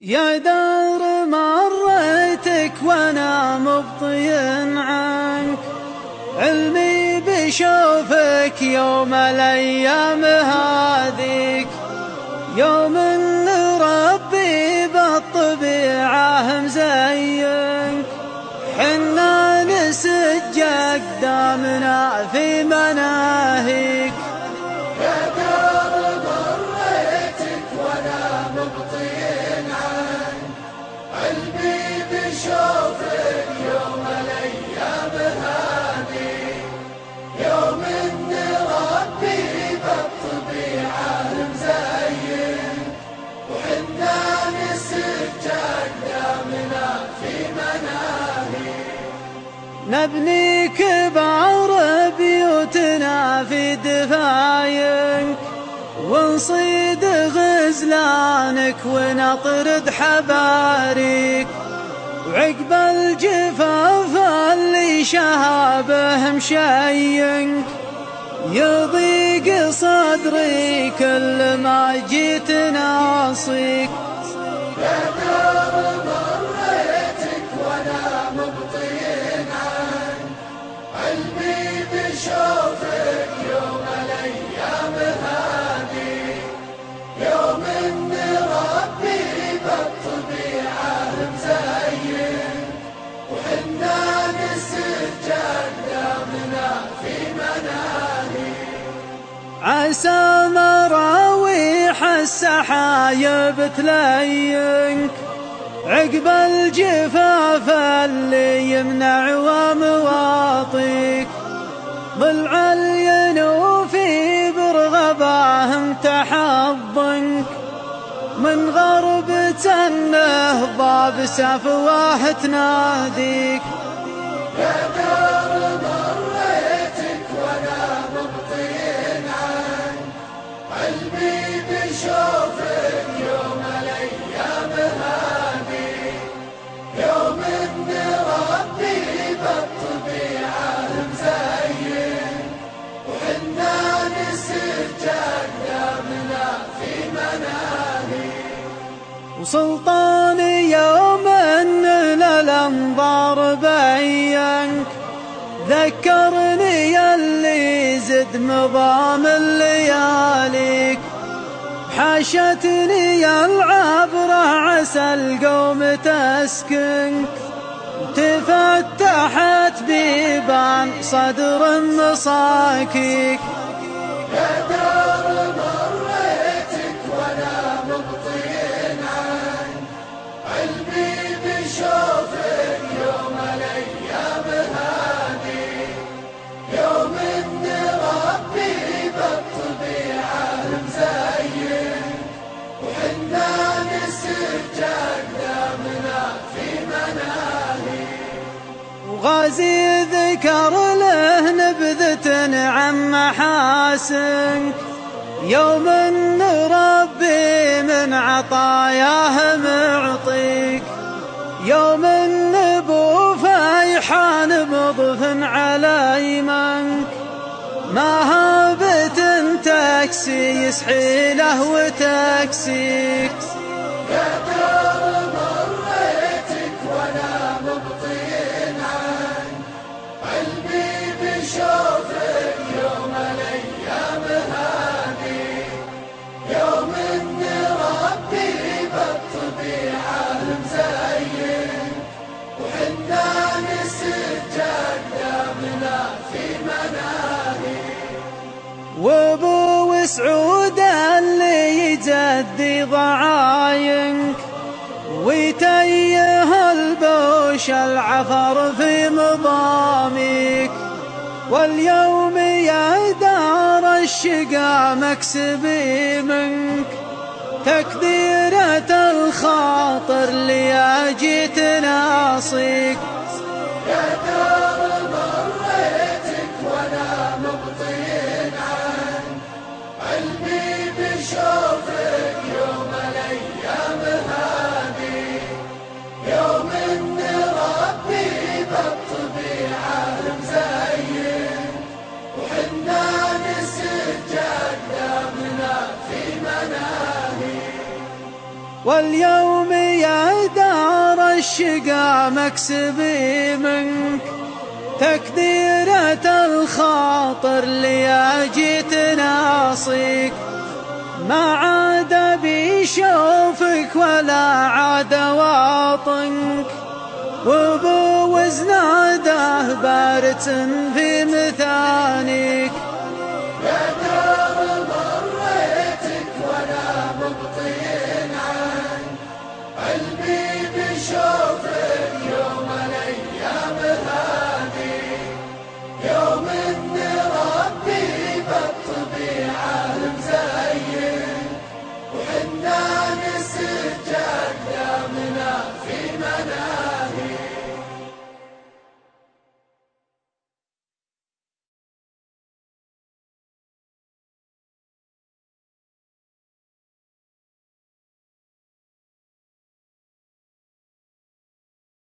يا دار مريتك وانا مبطي عنك، علمي بشوفك يوم الايام هذيك، يوم ان ربي بالطبيعه مزينك، حنا نسج اقدامنا في مناهيك. يا دار مريتك وانا مبطي عنك، علمي بشوفك يوم الايام هذيك، يوم ان ربي بالطبيعه مزين، وحنا نسج اقدامنا في مناهيك. نبني كبار بيوتنا في دفاينك، ونصيد غزلانك ونطرد حباريك، وعقب الجفاف اللي شهابه مشينك، يضيق صدري كل ما جيت ناصيك. يا دار مريتك وانا مبطي عنك، علمي بشوفك يوم الايام هذيك، يوم ان ربي بالطبيعه مزين، وحنا نسج اقدامنا في مناهيك. عسى مراويح السحايب تلينك، عقب الجفاف اللي يمنع ومواطيك، ضلع الينوفي برغباهم تحضنك، من غربة النهضة بسفواه تناديك. يا دار مريتك وانا مبطي عنك، علمي بشوفك يوم الايام هذيك، يوم ان ربي بالطبيعه مزين، وحنا نسج اقدامنا في مناهيك. وسلطاني يوم ان للانظار بينك، ذكرني اللي زد مضام اللياليك، حاشتني العبرة عسى القوم تسكنك، تفتحت بيبان صدر مصاكيك. يا دار مريتك وانا مبطي عنك، علمي بشوفك يوم الايام هذيك، يوم ان ربي بالطبيعه مزين، وحنا نسج اقدامنا في مناهيك. وغازي ذكر له نبذة عن محاسنك، يوم ان ربي من عطاياه معطيك، يوم ان ابو فيحان مضف على يمنك، ما هابت تكسي يسحي له وتكسيك. يا دار مريتك وانا مبطي عنك، علمي بشوفك يوم الايام هذيك، يوم ان ربي بالطبيعه مزين، وحنا نسج اقدامنا في مناهيك. وابو سعود اللي يجدي ضعاينك، ويتيه البوش العفر في مضاميك، واليوم يا دار الشقا مكسبي منك، تكديرة الخاطر اللي جيت ناصيك. يا دار مريتك وانا مبطي عنك، علمي بشوفك يوم الايام هذيك، يوم ان ربي بالطبيعه مزين، وحنا نسج اقدامنا في مناهيك. واليوم يا دار الشقا مكسبي منك، تكديرة الخاطر لي جيت ناصيك، ما عاد بيشوفك ولا عاد واطنك، وبوز ناده بارت في مثانيك،